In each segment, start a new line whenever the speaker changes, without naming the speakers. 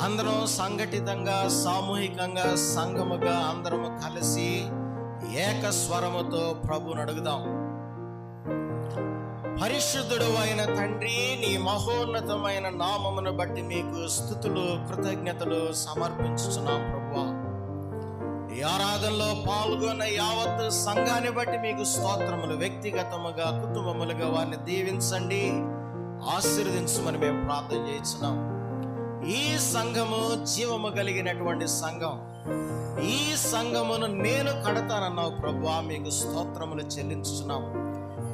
అందరం సంఘటితంగా సామూహికంగా సంఘముగా అందరము కలిసి ఏకస్వరముతో ప్రభువుని అడుగుదాం. పరిశుద్ధుడు అయిన తండ్రి, నీ మహోన్నతమైన నామమును బట్టి మీకు స్తుతులు కృతజ్ఞతలు సమర్పించుచున్నాం ప్రభువా. ఈ ఆరాధనలో పాల్గొన్న యావత్ సంఘాన్ని బట్టి మీకు స్తోత్రములు. వ్యక్తిగతముగా కుటుంబములుగా వారిని దీవించండి, ఆశీర్వదించమని మేము ప్రార్థన చేస్తున్నాం. ఈ సంఘము జీవము కలిగినటువంటి సంఘం. ఈ సంఘమును నేను కడతానన్నావు ప్రభువా, మీకు స్తోత్రములు చెల్లించుచున్నాం.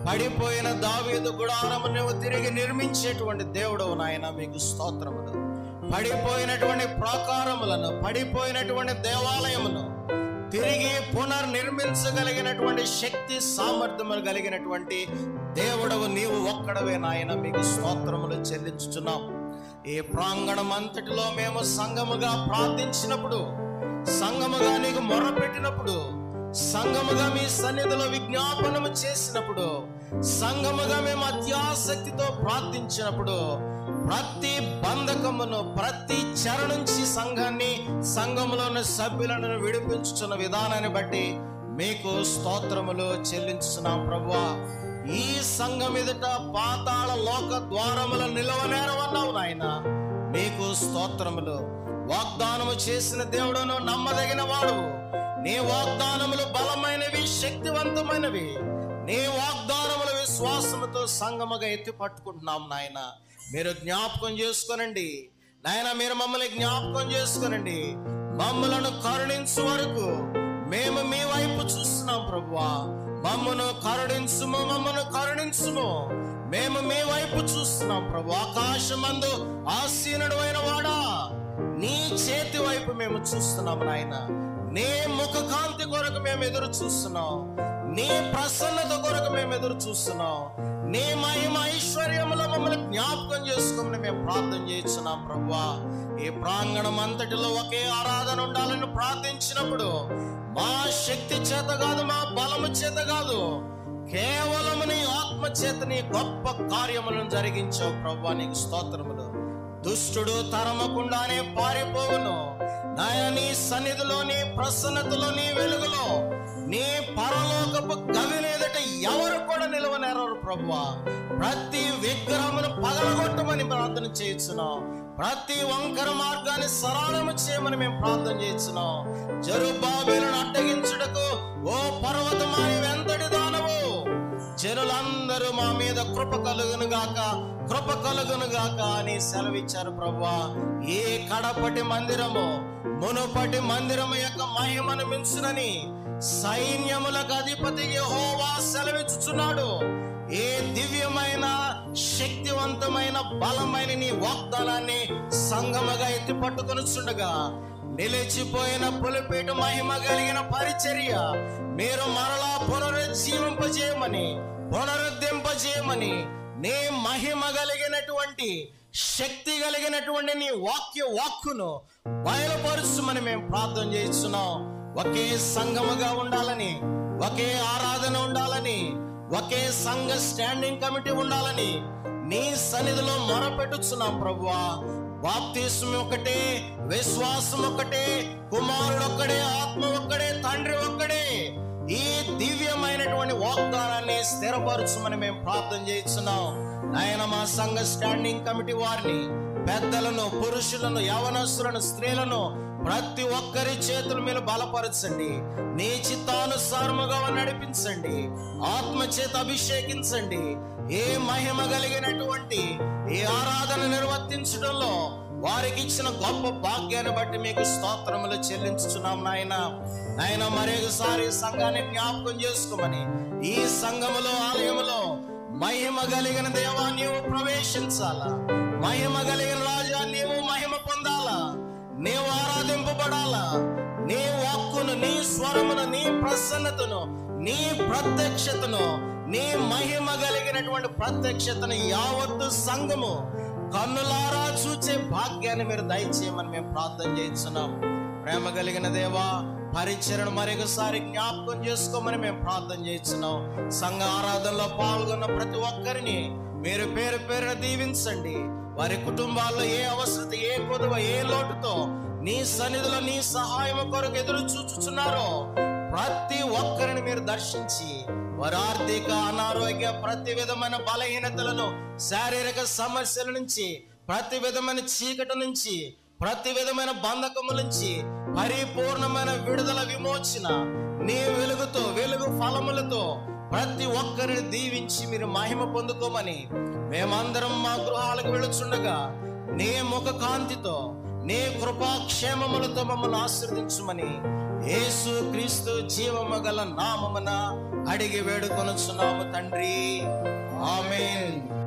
పడిపోయిన దావీదు గుడారము నువ్వు తిరిగి నిర్మించేటువంటి దేవుడవు నాయన, మీకు స్తోత్రములు. పడిపోయినటువంటి ప్రాకారములను, పడిపోయినటువంటి దేవాలయమును తిరిగి పునర్నిర్మించగలిగినటువంటి శక్తి సామర్థ్యములు కలిగినటువంటి దేవుడవు నీవు ఒక్కడవే నాయన, మీకు స్తోత్రములు చెల్లించుచున్నాం. ఈ ప్రాంగణం అంతటిలో మేము సంఘముగా ప్రార్థించినప్పుడు, సంఘముగా నీకు మొర్రపెట్టినప్పుడు, సంఘముగా మీ సన్నిధిలో విజ్ఞాపనము చేసినప్పుడు, సంఘముగా మేము అత్యాసక్తితో ప్రార్థించినప్పుడు ప్రతి బంధకమును, ప్రతి చెర నుంచి సంఘాన్ని, సంఘములో ఉన్న సభ్యులను విడిపించుచున్న విధానాన్ని బట్టి మీకు స్తోత్రములు చెల్లించుచున్నాం ప్రభువా. ఈ సంఘం ఎదుట పాతాళ లోక ద్వారముల నిలవనేరవన్నావు నాయన, మీకు స్తోత్రములు. వాగ్దానము చేసిన దేవుడును నమ్మదగిన వాడువు. నీ వాగ్దానములు బలమైనవి, శక్తివంతమైనవి. నీ వాగ్దానములు విశ్వాసముతో సంగముగా ఎత్తి పట్టుకుంటున్నాం నాయన. మీరు జ్ఞాపకం చేసుకోనండి నాయన, మీరు మమ్మల్ని జ్ఞాపకం చేసుకోనండి. మమ్మలను కరుణించు వరకు మేము మీ వైపు చూస్తున్నాం ప్రభువా. మమ్మను కరుణించుము, మమ్మను కరుణించుము. మేము మీ వైపు చూస్తున్నాం ప్రభు. ఆకాశమందు ఆసీనుడు అయిన వాడా, నీ చేతి వైపు మేము చూస్తున్నాం నాయన. నీ ముఖ కాంతి కొరకు మేము ఎదురు చూస్తున్నాం. నీ ప్రసన్నత కొరకు మేము ఎదురు చూస్తున్నాం. నీ మహిమ ఐశ్వర్యములో మమ్మల్ని జ్ఞాపకం చేసుకోమని మేము ప్రార్థన చేస్తున్నాం ప్రభువా. ఈ ప్రాంగణం అంతటిలో ఒకే ఆరాధన ఉండాలని ప్రార్థించినప్పుడు మా శక్తి చేత కాదు, మా బలము చేత కాదు, కేవలం నీ ఆత్మ చేత నీ గొప్ప కార్యములను జరిగించావు ప్రభువా. నీకు స్తోత్రములు. దుష్టుడు తరమకుండానే పారిపోవును నాయన. నీ సన్నిధిలో, నీ ప్రసన్నతలో, నీ వెలుగులో, నీ పరలోకపు గవినేదట ఎవరు కూడా నిలవనేరరు ప్రభువా. ప్రతి విగ్రహమును పగలగొట్టమని ప్రార్థన చేయించున్నాం. ప్రతి వంకర మార్గాన్ని సరళము చేయమని మేము ప్రార్థన చేయించున్నాం. జెరుబ్బాబెలును అడ్డగించుటకు ఓ పర్వతమా నీవెంతటి దానవు. జనులందరూ మా మీద కృప కలుగును గాక, కృప కలుగును గాక అని సెలవిచ్చారు ప్రభువా. ఏ కడపటి మందిరము మునుపటి మందిరము యొక్క మహిమను మించునని సైన్యములకు అధిపతి యెహోవా సెలవిచ్చుచున్నాడు. ఏ దివ్యమైన, శక్తివంతమైన, బలమైన నీ వాగ్దానాన్ని సంగముగా ఎత్తి పట్టుకొనిచుండగా నిలిచిపోయిన పులిపేట మహిమ కలిగిన పరిచర్య మీరు మరలా పునరుజ్జీవింపజేయమని, పునరుద్ధరింపజేయమని, నీ మహిమ కలిగినటువంటి, శక్తి కలిగినటువంటి నీ వాక్కును బయలుపరుచుమని మేము ప్రార్థన చేస్తున్నాం. ఒకే సంఘముగా ఉండాలని, ఒకే ఆరాధన ఉండాలని, ఒకే సంఘ స్టాండింగ్ కమిటీ ఉండాలని నీ సన్నిధిలో మొరపెట్టుచున్నాం ప్రభువా. బాప్తిస్మం ఒకటే, విశ్వాసం ఒకటే, కుమారుడు ఒక్కడే, ఆత్మ ఒక్కడే, తండ్రి ఒక్కడే. ఈ దివ్యమైనటువంటి వాగ్దానాన్ని స్థిరపరచుమని మేము ప్రార్థన చేస్తున్నాం నాయన. మా సంఘ స్టాండింగ్ కమిటీ వారిని, పెద్దలను, పురుషులను, యవనస్తులను, స్త్రీలను ప్రతి ఒక్కరి చేతుల మీద బలపరచండి. నీ చిత్తానుసారముగా నడిపించండి. ఆత్మ చేత అభిషేకించండి. ఏ మహిమ కలిగినటువంటి ఈ ఆరాధన నిర్వర్తించడంలో వారికి ఇచ్చిన గొప్ప భాగ్యాన్ని బట్టి మీకు స్తోత్రములు చెల్లించుచున్నాం నాయన. నాయన మరొకసారి సంఘాన్ని జ్ఞాపకం చేసుకోమని, ఈ సంఘములో, ఆలయములో మహిమ కలిగిన దేవా నీవు ప్రవేశించాలా. మహిమ కలిగిన రాజా నీవు మహిమ పొందాలా. నీవు ఆరాధింపబడాలా. నీ వాక్కును, నీ స్వరమును, నీ ప్రసన్నతను, నీ ప్రత్యక్షతను, నీ మహిమ కలిగినటువంటి ప్రత్యక్షతను యావత్తు సంఘము కన్నులారా చూచే భాగ్యాన్ని మీరు దయచేయమని మేము ప్రార్థన చేస్తున్నాం. ప్రేమ కలిగిన దేవా, పరిచర్యను మరొకసారి జ్ఞాపకం చేసుకోమని మేము ప్రార్థన చేస్తున్నాం. సంఘ ఆరాధనలో పాల్గొన్న ప్రతి ఒక్కరిని మీరు పేరు పేరున దీవించండి. వారి కుటుంబాల్లో ఏ అవసరత, ఏ కొదువ, ఏ లోటుతో నీ సన్నిధిలో నీ సహాయం కొరకు ఎదురు చూచుచున్నారో ప్రతి ఒక్కరిని మీరు దర్శించి వారి ఆర్థిక, అనారోగ్య, ప్రతి విధమైన బలహీనతలను, శారీరక సమస్యల నుంచి, ప్రతి విధమైన చీకటి నుంచి, ప్రతి విధమైన బంధకముల నుంచి పరిపూర్ణమైన విడుదల, విమోచన నీ వెలుగుతో, వెలుగు ఫలములతో ప్రతి ఒక్కరిని దీవించి మీరు మహిమ పొందుకోమని మేమందరం మా గృహాలకు వెళుచుండగా నీ ముఖ కాంతితో, నీ కృపాక్షేమములతో మమ్మల్ని ఆశీర్వదించుమని యేసు క్రీస్తు జీవము గల నామమున అడిగి వేడుకొనుచున్నాము తండ్రి. ఆమేన్.